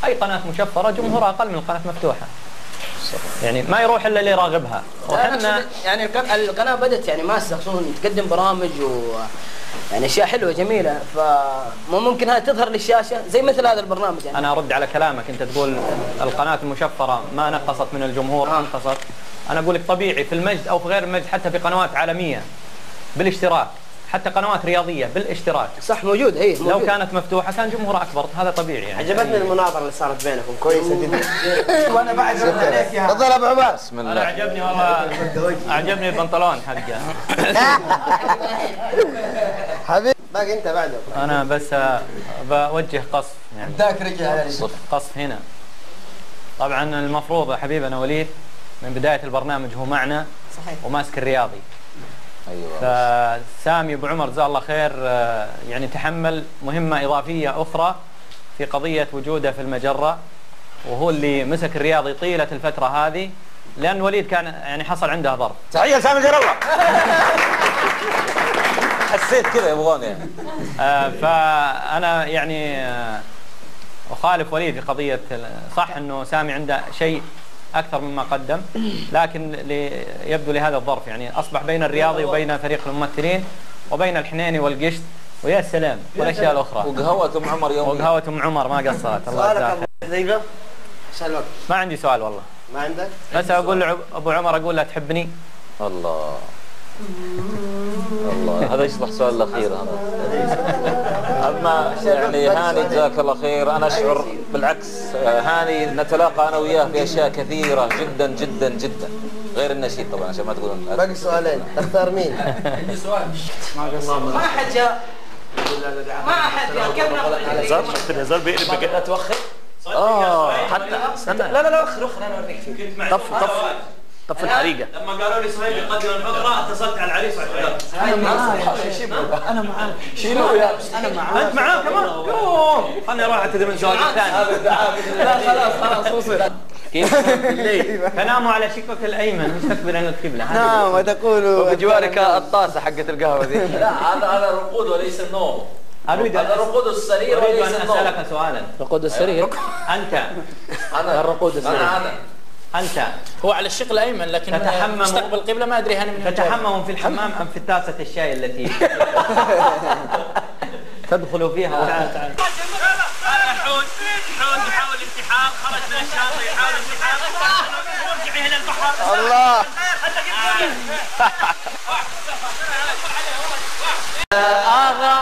أي قناة مشفرة جمهورها أقل من القناة مفتوحة. يعني ما يروح إلا اللي يراغبها. وحنا يعني القناة بدأت يعني ماسة خصوصا تقدم برامج يعني اشياء حلوه جميله، فممكن هاي تظهر للشاشه زي مثل هذا البرنامج. يعني انا ارد على كلامك، انت تقول القناه المشفره ما نقصت من الجمهور، انقصت. انا اقول لك طبيعي في المجد او في غير المجد، حتى في قنوات عالميه بالاشتراك، حتى قنوات رياضيه بالاشتراك صح موجود. هي موجود. لو كانت مفتوحه كان جمهورها اكبر، هذا طبيعي يعني. عجبتني المناظره اللي صارت بينكم، كويسه جدا. وانا بعد رد عليك يا تفضل ابو عباس. بسم الله. انا عجبني والله، عجبني البنطلون حقه. حبيبي باقي انت بعده. انا بس بوجه قصف يعني. ذاك رجع قصف هنا. طبعا المفروض حبيبنا وليد من بدايه البرنامج هو معنا صحيح وماسك الرياضي. ايوه. فسامي ابو عمر جزاه الله خير يعني تحمل مهمه اضافيه اخرى في قضيه وجوده في المجره، وهو اللي مسك الرياضي طيله الفتره هذه، لان وليد كان يعني حصل عنده ظرف. تحيه لسامي جر الله. حسيت كذا يبغون يعني. فانا يعني اخالف وليد في قضيه. صح انه سامي عنده شيء اكثر مما قدم، لكن يبدو لهذا الظرف يعني اصبح بين الرياضي وبين فريق الممثلين وبين الحنيني والقشط ويا سلام والاشياء الاخرى. وقهوه ام عمر يوم. وقهوه ام عمر ما قصرت. الله يجزاك حذيفه. عشان الوقت. ما عندي سؤال والله. ما عندك؟ بس اقول ابو عمر، اقول له تحبني. الله الله، هذا يصلح سؤال الاخير هذا. اما يعني هاني جزاك الله خير، انا اشعر بالعكس. هاني نتلاقى انا وياه في اشياء كثيره جدا جدا جدا، غير النشيد طبعا عشان ما تقولون. باقي سؤالين، تختار مين؟ عندي سؤال. ما حد جاء. ما حد جاء. كيف الهزار؟ شفت الهزار بيقلب بجد. لا توخر. حتى استنى. لا اخر انا اوريك. طف الحريقه. لما قالوا لي صهيب يقدم الفقره اتصلت على العريس وعجبت. انا معاك. شيلوه يا انا معاك. انت معاه كمان؟ خلني اروح اعتذر من زواجي الثاني. لا خلاص وصل. كيف بالليل تناموا على شقك الايمن مستقبلا القبله. نعم وتقول بجوارك الطاسه حقت القهوه ذي. لا هذا رقود وليس النوم. اريد هذا رقود السرير وليس ان النوم. اسالك سؤالا. رقود السرير. انت انا الرقود السرير. انت هو على الشق الايمن لكن مستقبل القبله ما ادري هاني من تتحمم في الحمام ام في طاسه الشاي التي تدخل فيها؟ تعال حود يحاول انتحار، خرج من الشاطئ يحاول انتحار، ورجع الى البحر. الله. هذا